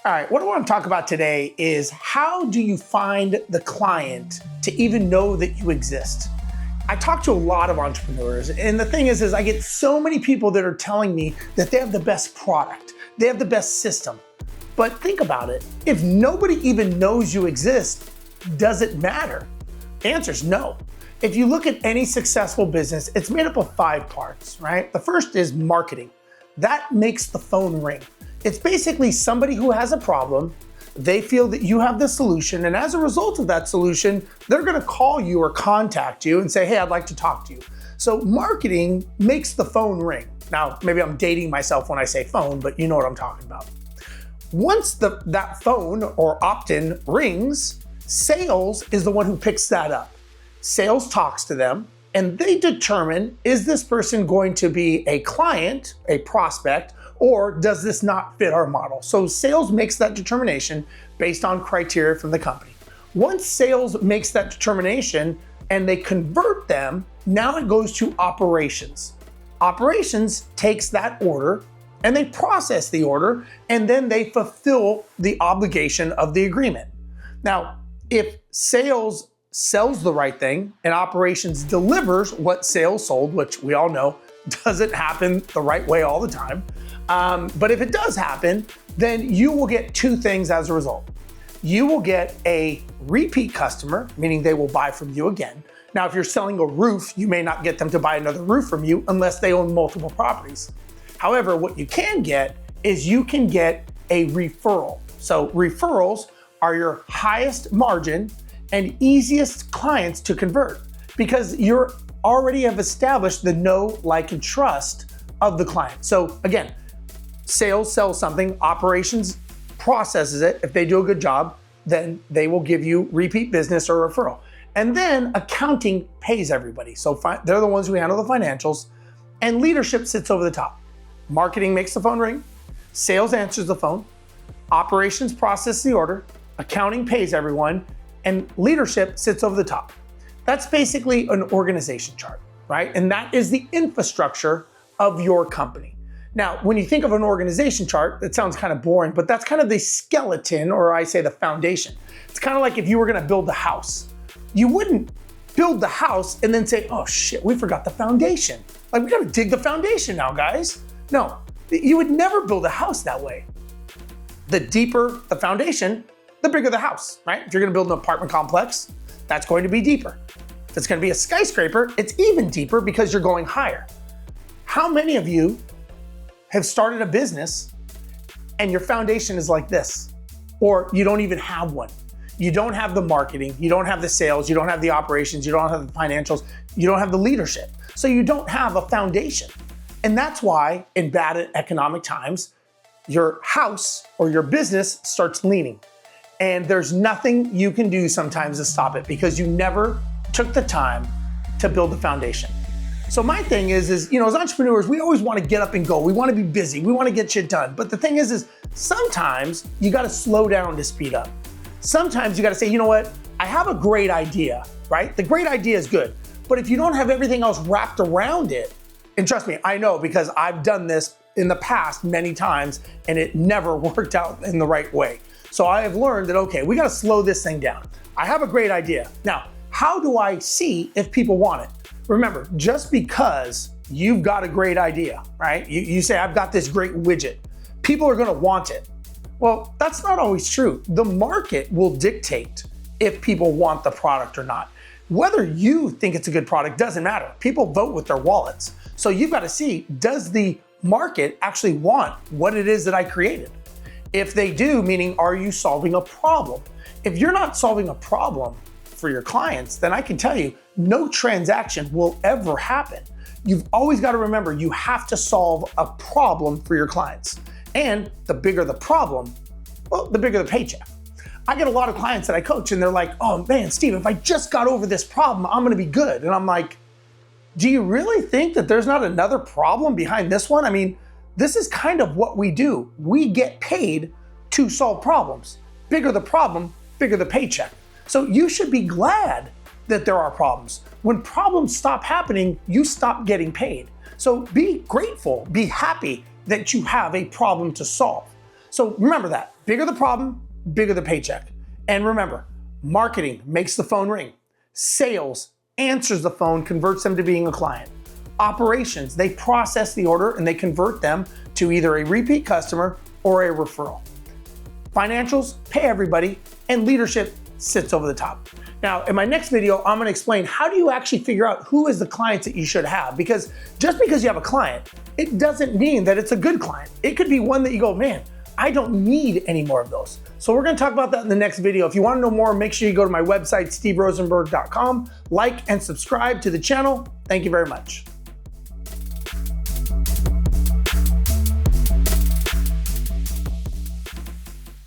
All right, what I want to talk about today is how do you find the client to even know that you exist? I talk to a lot of entrepreneurs, and the thing is I get so many people that are telling me that they have the best product, they have the best system. But think about it, if nobody even knows you exist, does it matter? The answer is no. If you look at any successful business, it's made up of 5 parts, right? The first is marketing. That makes the phone ring. It's basically somebody who has a problem, they feel that you have the solution, and as a result of that solution, they're gonna call you or contact you and say, hey, I'd like to talk to you. So marketing makes the phone ring. Now, maybe I'm dating myself when I say phone, but you know what I'm talking about. Once that phone or opt-in rings, sales is the one who picks that up. Sales talks to them, and they determine, is this person going to be a client, a prospect, or does this not fit our model? So sales makes that determination based on criteria from the company. Once sales makes that determination and they convert them, now it goes to operations. Operations takes that order and they process the order, and then they fulfill the obligation of the agreement. Now, if sales sells the right thing and operations delivers what sales sold, which we all know doesn't happen the right way all the time, but if it does happen, then you will get 2 things as a result. You will get a repeat customer, meaning they will buy from you again. Now, if you're selling a roof, you may not get them to buy another roof from you unless they own multiple properties. However, what you can get is you can get a referral. So referrals are your highest margin and easiest clients to convert because you're already have established the know, like, and trust of the client. So again, sales sells something, operations processes it. If they do a good job, then they will give you repeat business or referral. And then accounting pays everybody. So they're the ones who handle the financials, and leadership sits over the top. Marketing makes the phone ring, sales answers the phone, operations process the order, accounting pays everyone, and leadership sits over the top. That's basically an organization chart, right? And that is the infrastructure of your company. Now, when you think of an organization chart, it sounds kind of boring, but that's kind of the skeleton, or I say the foundation. It's kind of like if you were gonna build a house. You wouldn't build the house and then say, oh shit, we forgot the foundation. Like, we gotta dig the foundation now, guys. No, you would never build a house that way. The deeper the foundation, the bigger the house, right? If you're gonna build an apartment complex, that's going to be deeper. If it's gonna be a skyscraper, it's even deeper because you're going higher. How many of you have started a business and your foundation is like this, or you don't even have one? You don't have the marketing, you don't have the sales, you don't have the operations, you don't have the financials, you don't have the leadership. So you don't have a foundation. And that's why in bad economic times, your house or your business starts leaning. And there's nothing you can do sometimes to stop it because you never took the time to build the foundation. So my thing is, as entrepreneurs, we always want to get up and go. We want to be busy. We want to get shit done. But the thing is sometimes you got to slow down to speed up. Sometimes you got to say, you know what? I have a great idea, right? The great idea is good. But if you don't have everything else wrapped around it, and trust me, I know because I've done this in the past many times and it never worked out in the right way. So I have learned that, okay, we got to slow this thing down. I have a great idea. Now, how do I see if people want it? Remember, just because you've got a great idea, right? You say, I've got this great widget. People are gonna want it. Well, that's not always true. The market will dictate if people want the product or not. Whether you think it's a good product doesn't matter. People vote with their wallets. So you've got to see, does the market actually want what it is that I created? If they do, meaning are you solving a problem? If you're not solving a problem for your clients, then I can tell you no transaction will ever happen. You've always got to remember you have to solve a problem for your clients. And the bigger the problem, well, the bigger the paycheck. I get a lot of clients that I coach and they're like, oh man, Steve, if I just got over this problem, I'm gonna be good. And I'm like, do you really think that there's not another problem behind this one? I mean, this is kind of what we do. We get paid to solve problems. Bigger the problem, bigger the paycheck. So you should be glad that there are problems. When problems stop happening, you stop getting paid. So be grateful, be happy that you have a problem to solve. So remember that, bigger the problem, bigger the paycheck. And remember, marketing makes the phone ring. Sales answers the phone, converts them to being a client. Operations, they process the order and they convert them to either a repeat customer or a referral. Financials pay everybody, and leadership sits over the top. Now, in my next video, I'm gonna explain how do you actually figure out who is the clients that you should have, because just because you have a client, it doesn't mean that it's a good client. It could be one that you go, man, I don't need any more of those. So we're gonna talk about that in the next video. If you wanna know more, make sure you go to my website, steverozenberg.com, like and subscribe to the channel. Thank you very much.